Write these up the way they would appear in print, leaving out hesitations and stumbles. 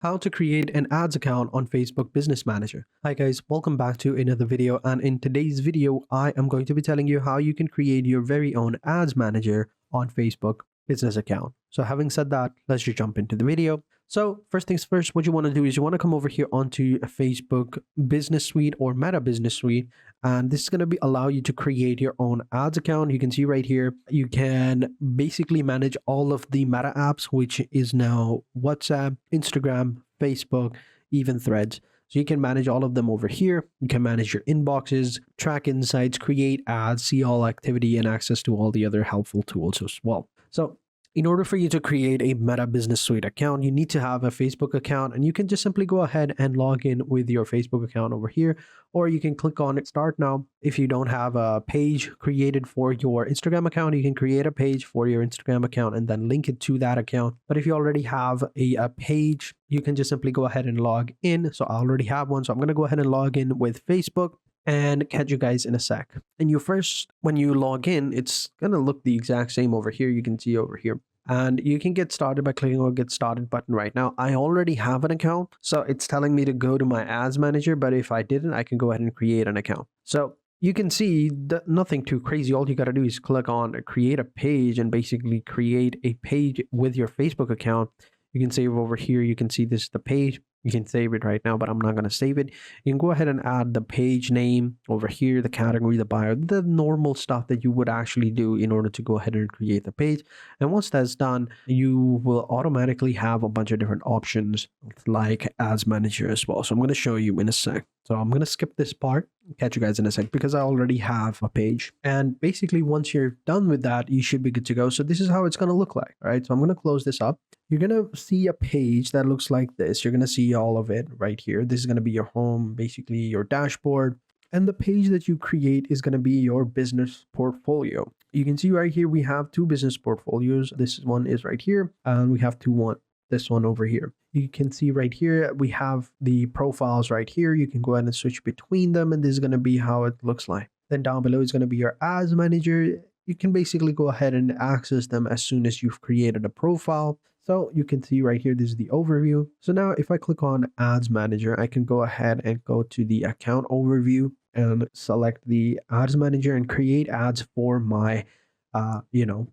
How to create an ads account on Facebook Business Manager. Hi guys, welcome back to another video, and in today's video I am going to be telling you how you can create your very own ads manager on Facebook Business account. So having said that, let's just jump into the video. So first things first, what you want to do is you want to come over here onto a Facebook Business Suite or Meta Business Suite, and this is going to allow you to create your own ads account. You can see right here, you can basically manage all of the Meta apps, which is now WhatsApp, Instagram, Facebook, even Threads. So you can manage all of them over here. You can manage your inboxes, track insights, create ads, see all activity, and access to all the other helpful tools as well. So in order for you to create a Meta Business Suite account, you need to have a Facebook account, and you can just simply go ahead and log in with your Facebook account over here, or you can click on Start Now. If you don't have a page created for your Instagram account, you can create a page for your Instagram account and then link it to that account. But if you already have a page, you can just simply go ahead and log in. So I already have one, so I'm going to go ahead and log in with Facebook and catch you guys in a sec. And when you log in, it's going to look the exact same over here. You can see over here. And you can get started by clicking on Get Started button right now. I already have an account, so it's telling me to go to my ads manager, but if I didn't, I can go ahead and create an account. So you can see that nothing too crazy. All you got to do is click on create a page and basically create a page with your Facebook account. You can save over here. You can see this is the page. You can save it right now, but I'm not going to save it. You can go ahead and add the page name over here, the category, the bio, the normal stuff that you would actually do in order to go ahead and create the page. And once that's done, you will automatically have a bunch of different options like ads manager as well. So I'm going to show you in a sec. So I'm going to skip this part, catch you guys in a sec, because I already have a page. And basically, once you're done with that, you should be good to go. So this is how it's going to look like. All right. So I'm going to close this up. You're going to see a page that looks like this. You're going to see all of it right here. This is going to be your home, basically your dashboard. And the page that you create is going to be your business portfolio. You can see right here, we have two business portfolios. This one is right here, and we have this one over here. You can see right here, we have the profiles right here. You can go ahead and switch between them, and this is going to be how it looks like. Then down below is going to be your ads manager. You can basically go ahead and access them as soon as you've created a profile. So you can see right here, this is the overview. So now if I click on ads manager, I can go ahead and go to the account overview and select the ads manager and create ads for my,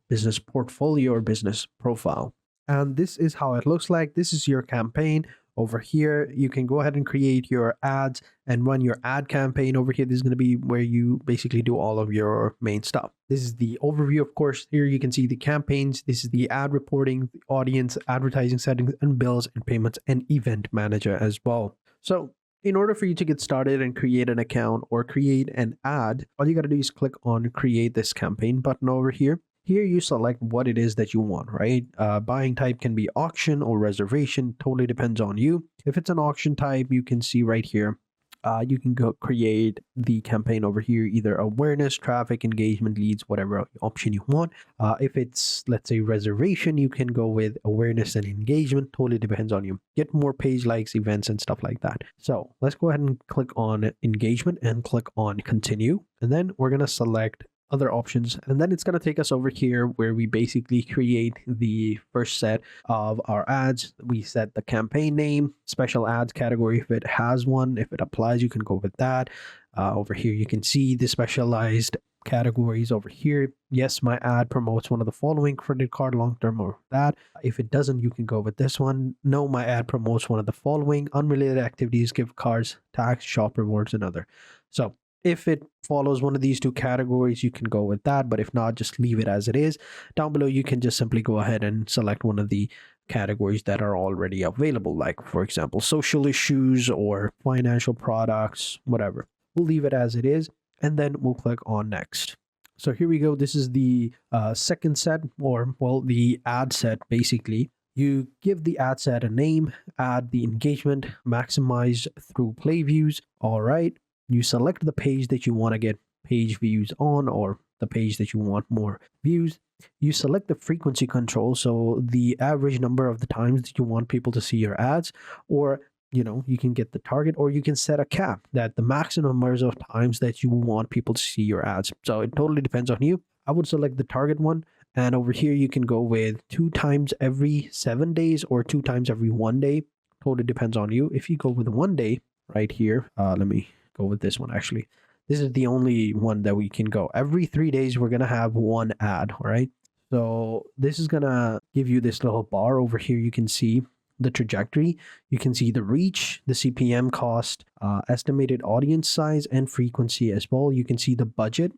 business portfolio or business profile. And this is how it looks like. This is your campaign. Over here, you can go ahead and create your ads and run your ad campaign. Over here, this is going to be where you basically do all of your main stuff. This is the overview, of course. Here you can see the campaigns. This is the ad reporting, the audience, advertising settings, and bills and payments, and event manager as well. So in order for you to get started and create an account or create an ad, all you got to do is click on create this campaign button over here. Here you select what it is that you want, right? Buying type can be auction or reservation, totally depends on you. If it's an auction type, you can see right here, you can go create the campaign over here, either awareness, traffic, engagement, leads, whatever option you want. If it's, let's say, reservation, you can go with awareness and engagement, totally depends on you. Get more page likes, events, and stuff like that. So let's go ahead and click on engagement and click on continue. And then we're going to select other options, and then it's going to take us over here where we basically create the first set of our ads. We set the campaign name, special ads category if it has one. If it applies, you can go with that. Over here you can see the specialized categories over here. Yes, my ad promotes one of the following: credit card, long-term, or that. If it doesn't, you can go with this one. No, my ad promotes one of the following: unrelated activities, gift cards, tax, shop rewards, and other. So if it follows one of these two categories, you can go with that. But if not, just leave it as it is. Down below, you can just simply go ahead and select one of the categories that are already available, like, for example, social issues or financial products, whatever. We'll leave it as it is, and then we'll click on next. So here we go. This is the second set, or, well, the ad set, basically. You give the ad set a name, add the engagement, maximize through play views. All right. You select the page that you want to get page views on, or the page that you want more views. You select the frequency control, so the average number of the times that you want people to see your ads, or you can get the target, or you can set a cap that the maximum numbers of times that you want people to see your ads. So it totally depends on you. I would select the target one, and over here you can go with 2 times every 7 days or 2 times every 1 day. totally depends on you. If you go with 1 day right here, let me go with this one actually. This is the only one that we can go. Every 3 days, we're going to have one ad, all right? So this is going to give you this little bar over here. You can see the trajectory. You can see the reach, the CPM cost, estimated audience size, and frequency as well. You can see the budget.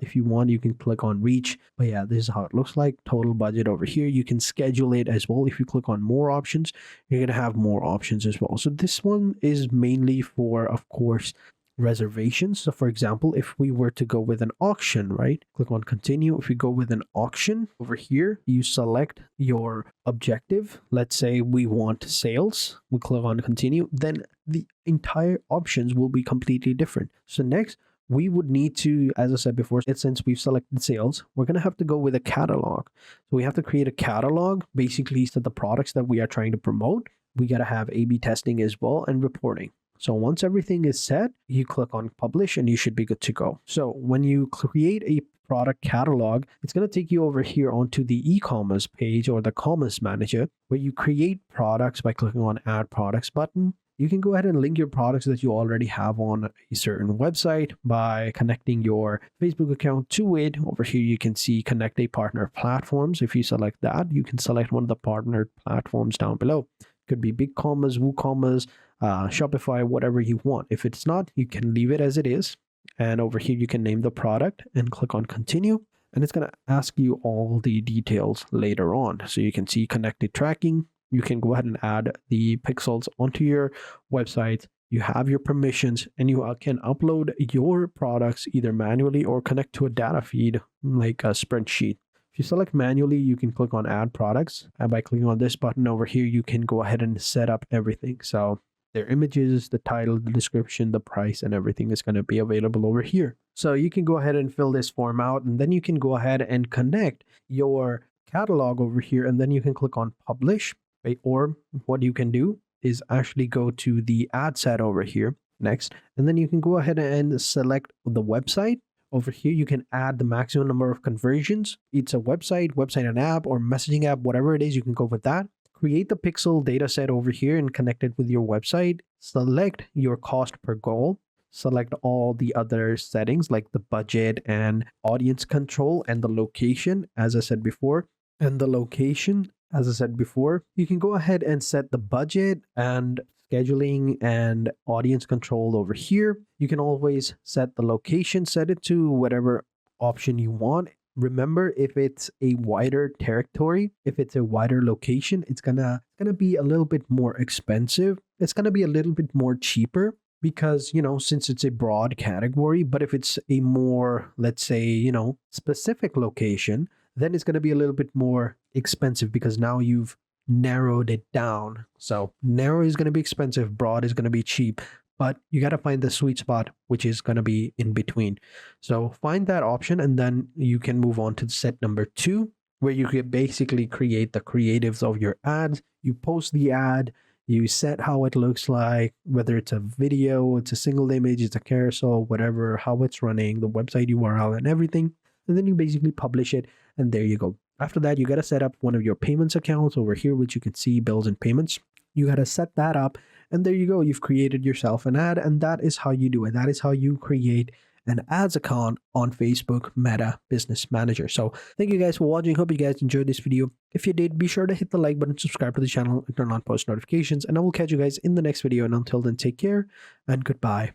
If you want, you can click on reach. But yeah, this is how it looks like. Total budget over here. You can schedule it as well. If you click on more options, you're going to have more options as well. So this one is mainly for, of course, reservations. So for example, if we were to go with an auction, right? Click on continue. If we go with an auction over here, you select your objective. Let's say we want sales. We click on continue. Then the entire options will be completely different. So next, we would need to, as I said before, since we've selected sales, we're going to have to go with a catalog. So we have to create a catalog, basically, so the products that we are trying to promote. We got to have A/B testing as well and reporting. So once everything is set, you click on publish and you should be good to go. So when you create a product catalog, it's going to take you over here onto the e-commerce page or the commerce manager, where you create products by clicking on add products button. You can go ahead and link your products that you already have on a certain website by connecting your Facebook account to it. Over here, you can see connect a partner platforms. If you select that, you can select one of the partner platforms down below. Could be BigCommerce, WooCommerce, Shopify, whatever you want. If it's not, you can leave it as it is. And over here, you can name the product and click on continue. And it's going to ask you all the details later on. So you can see connected tracking. You can go ahead and add the pixels onto your website. You have your permissions, and you can upload your products either manually or connect to a data feed like a spreadsheet. If you select manually, you can click on add products, and by clicking on this button over here, you can go ahead and set up everything. So their images, the title, the description, the price, and everything is going to be available over here. So you can go ahead and fill this form out, and then you can go ahead and connect your catalog over here, and then you can click on publish. Right? Or what you can do is actually go to the ad set over here next, and then you can go ahead and select the website. Over here, you can add the maximum number of conversions. It's a website, an app, or messaging app, whatever it is, you can go with that. Create the pixel data set over here and connect it with your website. Select your cost per goal. Select all the other settings like the budget and audience control and the location, as I said before. You can go ahead and set the budget and scheduling and audience control over here. You can always set the location, set it to whatever option you want. Remember, if it's a wider territory, if it's a wider location, it's gonna be a little bit more expensive. It's gonna be a little bit more cheaper because, since it's a broad category. But if it's a more, let's say, specific location, then it's going to be a little bit more expensive because now you've narrowed it down. So narrow is going to be expensive, broad is going to be cheap, but you got to find the sweet spot, which is going to be in between. So find that option, and then you can move on to set number 2, where you can basically create the creatives of your ads. You post the ad, you set how it looks like, whether it's a video, it's a single image, it's a carousel, whatever, how it's running, the website URL and everything. And then you basically publish it, and there you go. After that, you got to set up one of your payments accounts over here, which you can see bills and payments. You got to set that up, and there you go. You've created yourself an ad, and that is how you do it. That is how you create an ads account on Facebook Meta Business Manager. So thank you guys for watching. Hope you guys enjoyed this video. If you did, be sure to hit the like button, subscribe to the channel, and turn on post notifications. And I will catch you guys in the next video. And until then, take care and goodbye.